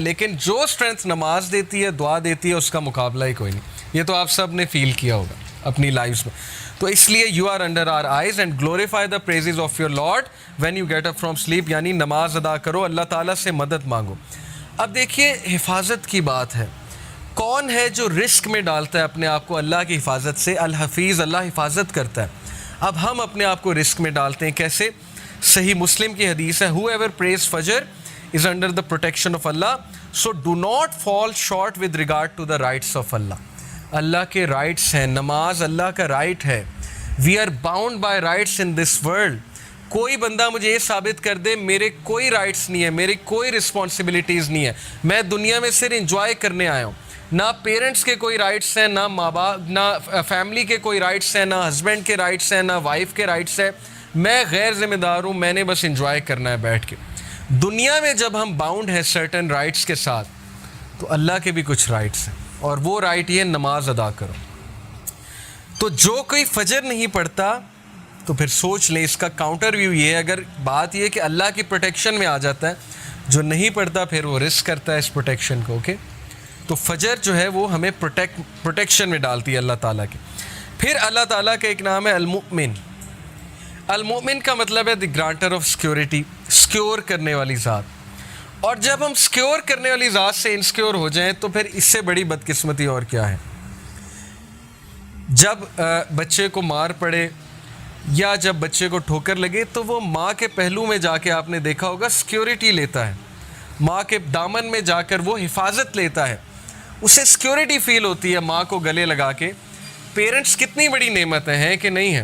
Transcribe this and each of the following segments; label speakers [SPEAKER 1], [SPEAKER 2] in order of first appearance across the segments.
[SPEAKER 1] لیکن جو اسٹرینتھ نماز دیتی ہے, دعا دیتی ہے, اس کا مقابلہ ہی کوئی نہیں. یہ تو آپ سب نے فیل کیا ہوگا اپنی لائفز میں. تو اس لیے you are under our eyes and glorify the praises of your Lord when you get up from sleep, یعنی نماز ادا کرو, اللہ تعالیٰ سے مدد مانگو. اب دیکھیے حفاظت کی بات ہے, کون ہے جو رسک میں ڈالتا ہے اپنے آپ کو اللہ کی حفاظت سے؟ الحفیظ, اللہ حفاظت کرتا ہے. اب ہم اپنے آپ کو رسک میں ڈالتے ہیں کیسے؟ صحیح مسلم کی حدیث ہے, ہو ever prays Fajr is under the protection of Allah, so do not fall short with regard to the rights of Allah. اللہ کے رائٹس ہیں, نماز اللہ کا رائٹ ہے. We are bound by rights in this world. کوئی بندہ مجھے یہ ثابت کر دے میرے کوئی رائٹس نہیں ہے, میری کوئی رسپانسبلٹیز نہیں ہے, میں دنیا میں صرف انجوائے کرنے آیا ہوں. نہ پیرنٹس کے کوئی رائٹس ہیں, نہ ماں باپ, نہ فیملی کے کوئی رائٹس ہیں, نہ ہسبینڈ کے رائٹس ہیں, نہ وائف کے رائٹس ہیں. میں غیر ذمہ دار ہوں, میں نے بس انجوائے کرنا ہے بیٹھ کے. دنیا میں جب ہم باؤنڈ ہیں سرٹن رائٹس کے ساتھ, تو اللہ کے بھی کچھ رائٹس ہیں, اور وہ رائٹ یہ نماز ادا کرو. تو جو کوئی فجر نہیں پڑھتا تو پھر سوچ لیں, اس کا کاؤنٹر ویو یہ ہے, اگر بات یہ کہ اللہ کی پروٹیکشن میں آ جاتا ہے, جو نہیں پڑھتا پھر وہ رسک کرتا ہے اس پروٹیکشن کو. اوکے, تو فجر جو ہے وہ ہمیں پروٹیکشن میں ڈالتی ہے اللہ تعالیٰ کی. پھر اللہ تعالیٰ کا ایک نام ہے المؤمن. المؤمن کا مطلب ہے دی گرانٹر آف سیکورٹی, سیکیور کرنے والی ذات. اور جب ہم سیکیور کرنے والی ذات سے انسیکیور ہو جائیں تو پھر اس سے بڑی بدقسمتی اور کیا ہے؟ جب بچے کو مار پڑے یا جب بچے کو ٹھوکر لگے تو وہ ماں کے پہلو میں جا کے آپ نے دیکھا ہوگا سیکیورٹی لیتا ہے, ماں کے دامن میں جا کر وہ حفاظت لیتا ہے, اسے سیکیورٹی فیل ہوتی ہے ماں کو گلے لگا کے. پیرنٹس کتنی بڑی نعمتیں ہیں کہ نہیں ہیں؟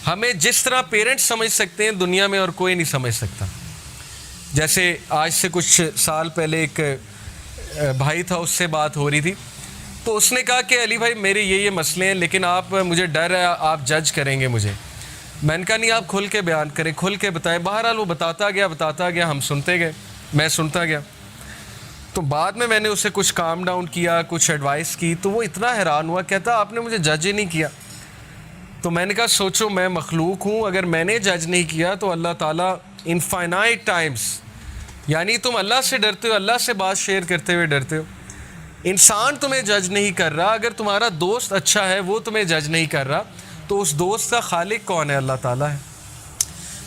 [SPEAKER 1] ہمیں جس طرح پیرنٹس سمجھ سکتے ہیں دنیا میں اور کوئی نہیں سمجھ سکتا. جیسے آج سے کچھ سال پہلے ایک بھائی تھا, اس سے بات ہو رہی تھی, تو اس نے کہا کہ علی بھائی میرے یہ مسئلے ہیں, لیکن آپ, مجھے ڈر ہے آپ جج کریں گے مجھے. میں نے کہا نہیں, آپ کھل کے بیان کریں, کھل کے بتائیں. بہرحال وہ بتاتا گیا, ہم سنتے گئے, میں سنتا گیا. تو بعد میں نے اسے کچھ کام ڈاؤن کیا, کچھ ایڈوائس کی, تو وہ اتنا حیران ہوا, کہتا آپ نے مجھے جج ہی نہیں کیا. تو میں نے کہا سوچو, میں مخلوق ہوں, اگر میں نے جج نہیں کیا تو اللہ تعالیٰ انفائنائٹ ٹائمز, یعنی تم اللہ سے ڈرتے ہو, اللہ سے بات شیئر کرتے ہوئے ڈرتے ہو. انسان تمہیں جج نہیں کر رہا, اگر تمہارا دوست اچھا ہے وہ تمہیں جج نہیں کر رہا, تو اس دوست کا خالق کون ہے؟ اللہ تعالیٰ ہے.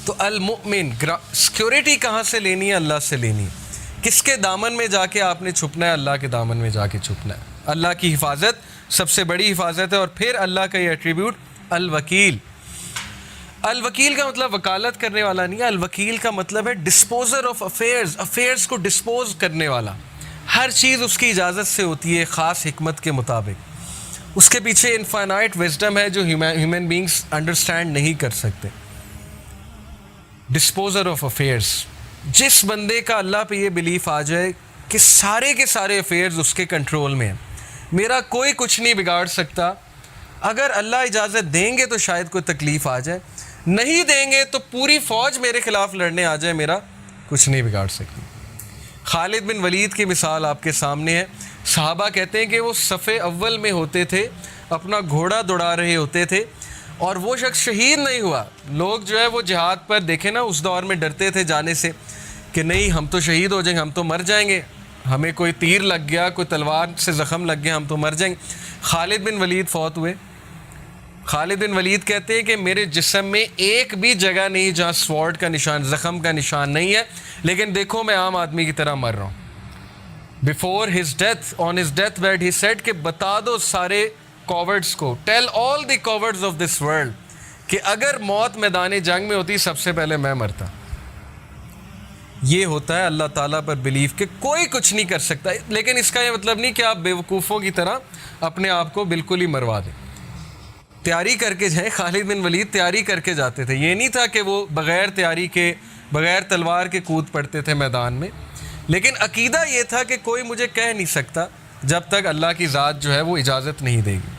[SPEAKER 1] تو المؤمن, سیکیورٹی کہاں سے لینی ہے؟ اللہ سے لینی ہے. کس کے دامن میں جا کے آپ نے چھپنا ہے؟ اللہ کے دامن میں جا کے چھپنا ہے. اللہ کی حفاظت سب سے بڑی حفاظت ہے. اور پھر اللہ کا یہ ایٹریبیوٹ الوکیل. الوکیل کا مطلب وکالت کرنے والا نہیں ہے, الوکیل کا مطلب ہے ڈسپوزر آف افیئرز, افیئرز کو ڈسپوز کرنے والا. ہر چیز اس کی اجازت سے ہوتی ہے, خاص حکمت کے مطابق. اس کے پیچھے انفائنائٹ وزڈم ہے جو ہیومن بینگز انڈرسٹینڈ نہیں کر سکتے. ڈسپوزر آف افیئرز. جس بندے کا اللہ پہ یہ بلیف آ جائے کہ سارے کے سارے افیئرز اس کے کنٹرول میں ہیں, میرا کوئی کچھ نہیں بگاڑ سکتا, اگر اللہ اجازت دیں گے تو شاید کوئی تکلیف آ جائے, نہیں دیں گے تو پوری فوج میرے خلاف لڑنے آ جائے, میرا کچھ نہیں بگاڑ سکتی. خالد بن ولید کی مثال آپ کے سامنے ہے. صحابہ کہتے ہیں کہ وہ صف اول میں ہوتے تھے, اپنا گھوڑا دوڑا رہے ہوتے تھے, اور وہ شخص شہید نہیں ہوا. لوگ جو ہے وہ جہاد پر دیکھیں نا, اس دور میں ڈرتے تھے جانے سے کہ نہیں ہم تو شہید ہو جائیں گے, ہم تو مر جائیں گے, ہمیں کوئی تیر لگ گیا, کوئی تلوار سے زخم لگ گیا, ہم تو مر جائیں گے. خالد بن ولید فوت ہوئے. خالد بن ولید کہتے ہیں کہ میرے جسم میں ایک بھی جگہ نہیں جہاں سوارڈ کا نشان, زخم کا نشان نہیں ہے, لیکن دیکھو میں عام آدمی کی طرح مر رہا ہوں. Before his death, on his death bed he said کہ بتا دو سارے کوورڈز کو, tell all the cowards of this world, کہ اگر موت میدان جنگ میں ہوتی سب سے پہلے میں مرتا. یہ ہوتا ہے اللہ تعالیٰ پر بلیف کہ کوئی کچھ نہیں کر سکتا. لیکن اس کا یہ مطلب نہیں کہ آپ بیوقوفوں کی طرح اپنے آپ کو بالکل ہی مروا دیں. تیاری کر کے جائیں. خالد بن ولید تیاری کر کے جاتے تھے, یہ نہیں تھا کہ وہ بغیر تیاری کے, بغیر تلوار کے کود پڑتے تھے میدان میں, لیکن عقیدہ یہ تھا کہ کوئی مجھے کہہ نہیں سکتا جب تک اللہ کی ذات جو ہے وہ اجازت نہیں دے گی.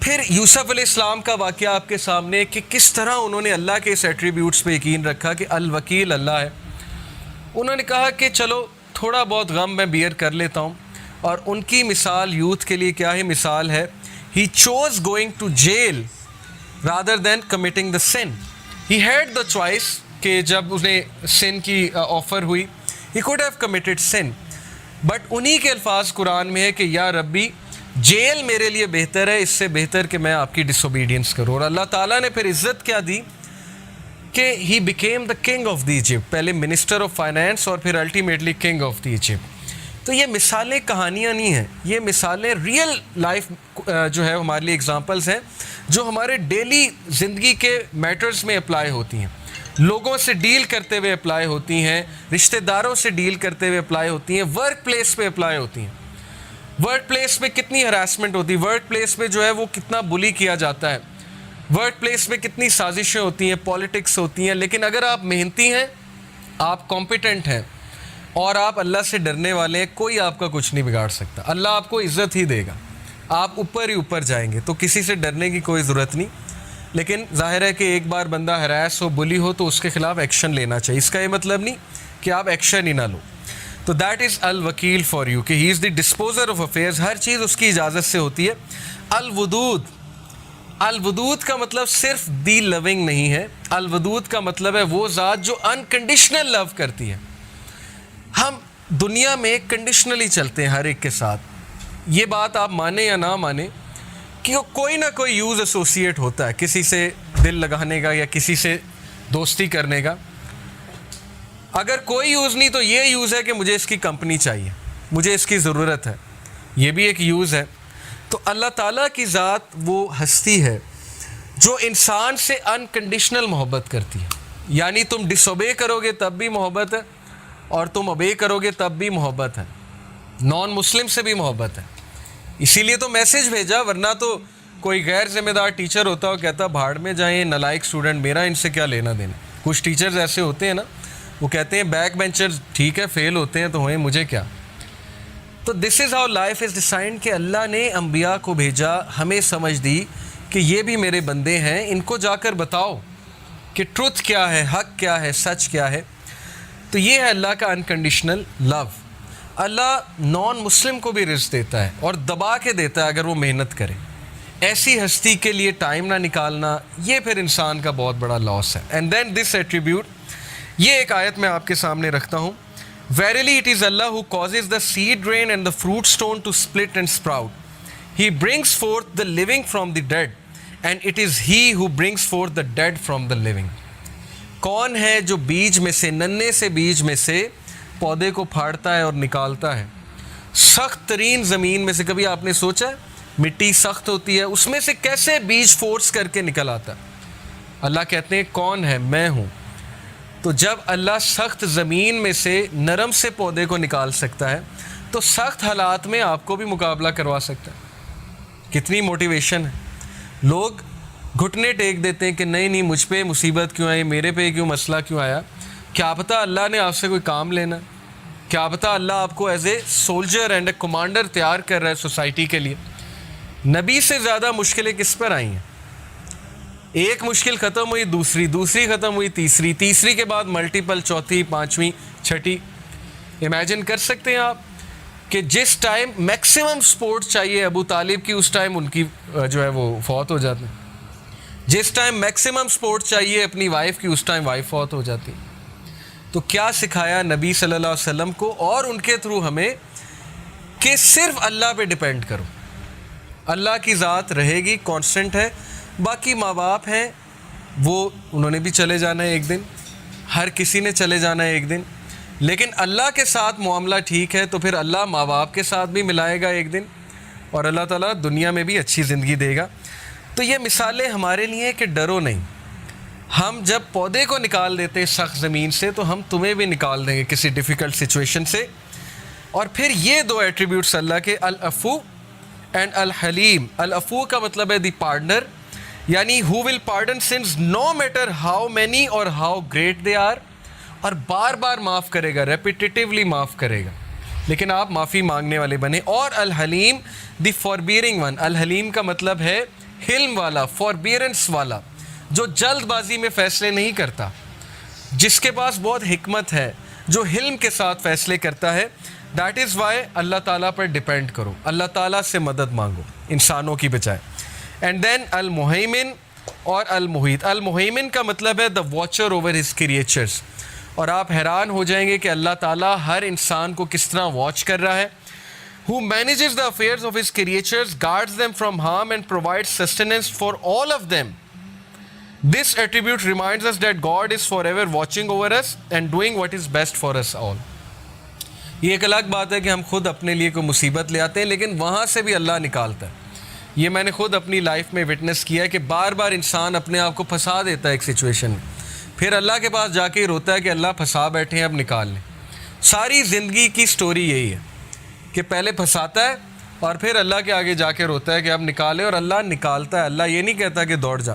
[SPEAKER 1] پھر یوسف علیہ السلام کا واقعہ آپ کے سامنے کہ کس طرح انہوں نے اللہ کے اس ایٹریبیوٹس پہ یقین رکھا کہ الوکیل اللہ ہے. انہوں نے کہا کہ چلو تھوڑا بہت غم میں بیئر کر لیتا ہوں, اور ان کی مثال یوتھ کے لیے کیا ہی مثال ہے. He chose going to jail rather than committing the sin. He had the choice کہ جب انہیں سن کی آفر ہوئی He could have committed sin. But انہی کے الفاظ قرآن میں ہے کہ یا ربی جیل میرے لیے بہتر ہے اس سے بہتر کہ میں آپ کی ڈس اوبیڈینس کروں. اور اللہ تعالیٰ نے پھر عزت کیا دی کہ he became the king of the Egypt, پہلے منسٹر آف فائنانس اور پھر ultimately king of the Egypt. تو یہ مثالیں کہانیاں نہیں ہیں, یہ مثالیں ریئل لائف جو ہے ہمارے لیے ایگزامپلس ہیں جو ہمارے ڈیلی زندگی کے میٹرز میں اپلائی ہوتی ہیں, لوگوں سے ڈیل کرتے ہوئے اپلائی ہوتی ہیں, رشتہ داروں سے ڈیل کرتے ہوئے اپلائی ہوتی ہیں, ورک پلیس پہ اپلائی ہوتی ہیں. ورک پلیس میں کتنی ہراسمنٹ ہوتی ہے, ورک پلیس میں جو ہے وہ کتنا بلی کیا جاتا ہے, ورک پلیس میں کتنی سازشیں ہوتی ہیں, پالیٹکس ہوتی ہیں. لیکن اگر آپ محنتی ہیں, آپ کمپیٹنٹ ہیں اور آپ اللہ سے ڈرنے والے ہیں, کوئی آپ کا کچھ نہیں بگاڑ سکتا. اللہ آپ کو عزت ہی دے گا, آپ اوپر ہی اوپر جائیں گے. تو کسی سے ڈرنے کی کوئی ضرورت نہیں. لیکن ظاہر ہے کہ ایک بار بندہ ہراس ہو, بلی ہو تو اس کے خلاف ایکشن لینا چاہیے. اس کا یہ مطلب نہیں کہ آپ ایکشن ہی نہ لو. تو دیٹ از الوکیل فار یو, کہ ہی از دی ڈسپوزر آف افیئرز. ہر چیز اس کی اجازت سے ہوتی ہے. الودود, الودود کا مطلب صرف دی لونگ نہیں ہے. الودود کا مطلب ہے وہ ذات جو انکنڈیشنل لو کرتی ہے. ہم دنیا میں کنڈیشنلی چلتے ہیں ہر ایک کے ساتھ. یہ بات آپ مانیں یا نہ مانیں کہ کوئی نہ کوئی یوز ایسوسیٹ ہوتا ہے, کسی سے دل لگانے کا یا کسی سے دوستی کرنے کا. اگر کوئی یوز نہیں تو یہ یوز ہے کہ مجھے اس کی کمپنی چاہیے, مجھے اس کی ضرورت ہے, یہ بھی ایک یوز ہے. تو اللہ تعالیٰ کی ذات وہ ہستی ہے جو انسان سے انکنڈیشنل محبت کرتی ہے. یعنی تم ڈس اوبے کرو گے تب بھی محبت ہے, اور تم اوبے کرو گے تب بھی محبت ہے. نان مسلم سے بھی محبت ہے. اسی لیے تو میسج بھیجا, ورنہ تو کوئی غیر ذمہ دار ٹیچر ہوتا اور کہتا بھاڑ میں جائیں نالائق اسٹوڈنٹ, میرا ان سے کیا لینا دینا. کچھ ٹیچرز ایسے ہوتے ہیں نا, وہ کہتے ہیں بیک بینچرز ٹھیک ہے فیل ہوتے ہیں تو ہوئیں, مجھے کیا. تو دس از ہاؤ لائف از ڈیسائنڈ, کہ اللہ نے انبیاء کو بھیجا, ہمیں سمجھ دی کہ یہ بھی میرے بندے ہیں, ان کو جا کر بتاؤ کہ ٹروتھ کیا ہے, حق کیا ہے, سچ کیا ہے. تو یہ ہے اللہ کا انکنڈیشنل لو. اللہ نان مسلم کو بھی رزق دیتا ہے اور دبا کے دیتا ہے اگر وہ محنت کرے. ایسی ہستی کے لیے ٹائم نہ نکالنا, یہ پھر انسان کا بہت بڑا لاس ہے. اینڈ دین دس ایٹریبیوٹ, یہ ایک آیت میں آپ کے سامنے رکھتا ہوں. Verily it is Allah who causes the seed rain and the fruit stone to split and sprout. He brings forth the living from the dead, and it is He who brings forth the dead from the living. کون ہے جو بیج میں سے, ننے سے بیج میں سے پودے کو پھاڑتا ہے اور نکالتا ہے سخت ترین زمین میں سے. کبھی آپ نے سوچا ہے مٹی سخت ہوتی ہے, اس میں سے کیسے بیج فورس کر کے نکل آتا ہے؟ اللہ کہتے ہیں کون ہے, میں ہوں. تو جب اللہ سخت زمین میں سے نرم سے پودے کو نکال سکتا ہے تو سخت حالات میں آپ کو بھی مقابلہ کروا سکتا ہے. کتنی موٹیویشن ہے. لوگ گھٹنے ٹیک دیتے ہیں کہ نہیں نہیں مجھ پہ مصیبت کیوں آئی, میرے پہ کیوں مسئلہ کیوں آیا. کیا پتہ اللہ نے آپ سے کوئی کام لینا, کیا پتہ اللہ آپ کو as a soldier and a commander تیار کر رہا ہے سوسائٹی کے لیے. نبی سے زیادہ مشکلیں کس پر آئی ہیں؟ ایک مشکل ختم ہوئی, دوسری, دوسری ختم ہوئی, تیسری, تیسری کے بعد ملٹیپل, چوتھی, پانچویں, چھٹی. امیجن کر سکتے ہیں آپ کہ جس ٹائم میکسیمم سپورٹ چاہیے ابو طالب کی, اس ٹائم ان کی جو ہے وہ فوت ہو جاتے ہیں. جس ٹائم میکسیمم سپورٹ چاہیے اپنی وائف کی, اس ٹائم وائف فوت ہو جاتی. تو کیا سکھایا نبی صلی اللہ علیہ وسلم کو اور ان کے تھرو ہمیں, کہ صرف اللہ پہ ڈیپینڈ کرو. اللہ کی ذات رہے گی, کانسٹنٹ ہے. باقی ماں باپ ہیں وہ, انہوں نے بھی چلے جانا ہے ایک دن, ہر کسی نے چلے جانا ہے ایک دن. لیکن اللہ کے ساتھ معاملہ ٹھیک ہے تو پھر اللہ ماں باپ کے ساتھ بھی ملائے گا ایک دن, اور اللہ تعالیٰ دنیا میں بھی اچھی زندگی دے گا. تو یہ مثالیں ہمارے لیے کہ ڈرو نہیں. ہم جب پودے کو نکال دیتے ہیں سخت زمین سے, تو ہم تمہیں بھی نکال دیں گے کسی ڈیفیکلٹ سچویشن سے. اور پھر یہ دو ایٹریبیوٹس اللہ کے, العفو اینڈ الحلیم. العفو کا مطلب ہے دی پارڈنر, یعنی who will pardon sins no matter how many or how great they are, اور بار بار معاف کرے گا, ریپیٹیٹیولی معاف کرے گا, لیکن آپ معافی مانگنے والے بنے. اور الحلیم دی فاربیئرنگ ون. الحلیم کا مطلب ہے حلم والا, فاربیئرنس والا, جو جلد بازی میں فیصلے نہیں کرتا, جس کے پاس بہت حکمت ہے, جو حلم کے ساتھ فیصلے کرتا ہے. دیٹ از وائی اللہ تعالیٰ پر ڈپینڈ کرو, اللہ تعالیٰ سے مدد مانگو انسانوں کی بجائے. اینڈ دین المہیمن اور المحیط. المہیمن کا مطلب ہے دا واچر اوور ہز کریچرز, اور آپ حیران ہو جائیں گے کہ اللہ تعالیٰ ہر انسان کو کس طرح واچ کر رہا ہے. Who manages the affairs of his creatures, guards them from harm and provides sustenance for all of them. This attribute reminds us that God is forever watching over us and doing what is best for us all. یہ ایک الگ بات ہے کہ ہم خود اپنے لیے کوئی مصیبت لے آتے ہیں، لیکن وہاں سے بھی اللہ نکالتا ہے. یہ میں نے خود اپنی لائف میں وٹنس کیا ہے کہ بار بار انسان اپنے آپ کو پھنسا دیتا ہے ایک سچویشن میں، پھر اللہ کے پاس جا کے ہی روتا ہے کہ اللہ پھنسا بیٹھے ہیں، اب نکال لیں. ساری زندگی کی سٹوری یہی ہے کہ پہلے پھنساتا ہے اور پھر اللہ کے آگے جا کے روتا ہے کہ اب نکالے، اور اللہ نکالتا ہے. اللہ یہ نہیں کہتا کہ دوڑ جا،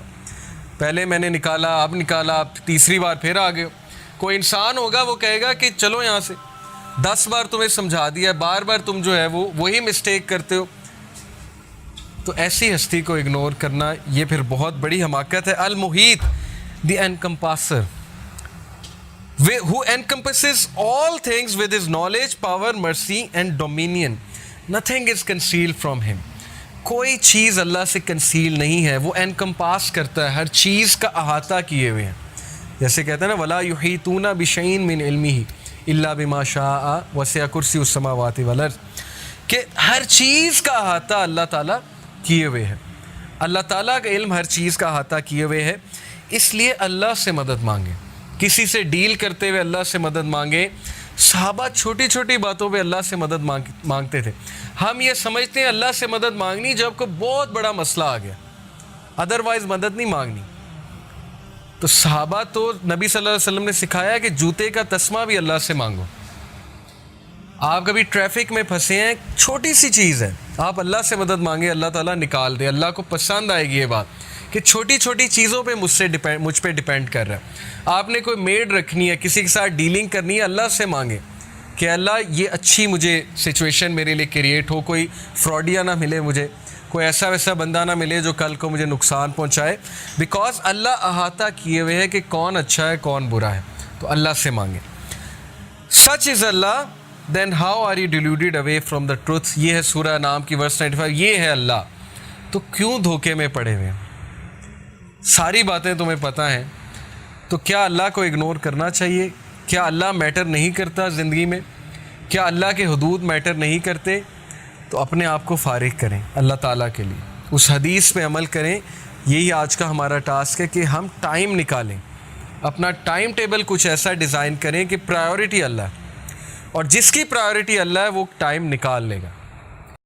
[SPEAKER 1] پہلے میں نے نکالا، اب نکالا، اب تیسری بار پھر آ گئے. کوئی انسان ہوگا وہ کہے گا کہ چلو یہاں سے، 10 بار تمہیں سمجھا دیا، بار بار تم جو ہے وہی مسٹیک کرتے ہو. تو ایسی ہستی کو اگنور کرنا یہ پھر بہت بڑی حماقت ہے. المحیط، دی انکمپاسر، who encompasses all things with his knowledge, power, mercy and dominion. Nothing is concealed from him. کوئی چیز اللہ سے کنسیل نہیں ہے، وہ انکمپاس کرتا ہے، ہر چیز کا احاطہ کیے ہوئے ہیں. جیسے کہتے ہیں نا وَلَا يُحِيطُونَ بِشَيْءٍ مِّنْ عِلْمِهِ إِلَّا بِمَا شَاءَ وَسِعَ كُرْسِيُّهُ السَّمَاوَاتِ وَالْأَرْضِ، کہ ہر چیز کا احاطہ اللہ تعالیٰ کیے ہوئے ہے. اللہ تعالیٰ کا علم ہر چیز کا احاطہ کیے ہوئے ہے. اس لیے اللہ سے مدد مانگیں، کسی سے ڈیل کرتے ہوئے اللہ سے مدد مانگیں. صحابہ چھوٹی چھوٹی باتوں پہ اللہ سے مدد مانگتے تھے. ہم یہ سمجھتے ہیں اللہ سے مدد مانگنی جب کوئی بہت بڑا مسئلہ آ گیا، ادروائز مدد نہیں مانگنی. تو صحابہ تو نبی صلی اللہ علیہ وسلم نے سکھایا کہ جوتے کا تسمہ بھی اللہ سے مانگو. آپ کبھی ٹریفک میں پھنسے ہیں، چھوٹی سی چیز ہے، آپ اللہ سے مدد مانگے، اللہ تعالیٰ نکال دے. اللہ کو پسند آئے گی یہ بات کہ چھوٹی چھوٹی چیزوں پہ مجھ پہ ڈیپینڈ کر رہا ہے. آپ نے کوئی میڈ رکھنی ہے، کسی کے ساتھ ڈیلنگ کرنی ہے، اللہ سے مانگے کہ اللہ یہ اچھی مجھے سچویشن میرے لیے کریٹ ہو، کوئی فراڈیا نہ ملے مجھے، کوئی ایسا ویسا بندہ نہ ملے جو کل کو مجھے نقصان پہنچائے. بیکاز اللہ احاطہ کیے ہوئے ہے کہ کون اچھا ہے کون برا ہے. تو اللہ سے مانگے. Such is Allah, then how are you deluded away from the truth. یہ ہے سورہ انعام کی ورس 95. یہ ہے اللہ، تو کیوں دھوکے میں پڑے ہوئے ہیں؟ ساری باتیں تمہیں پتہ ہیں، تو کیا اللہ کو اگنور کرنا چاہیے؟ کیا اللہ میٹر نہیں کرتا زندگی میں؟ کیا اللہ کے حدود میٹر نہیں کرتے؟ تو اپنے آپ کو فارغ کریں اللہ تعالیٰ کے لیے، اس حدیث پہ عمل کریں. یہی آج کا ہمارا ٹاسک ہے کہ ہم ٹائم نکالیں، اپنا ٹائم ٹیبل کچھ ایسا ڈیزائن کریں کہ پرائیورٹی اللہ ہے، اور جس کی پرائیورٹی اللہ ہے وہ ٹائم نکال لے گا.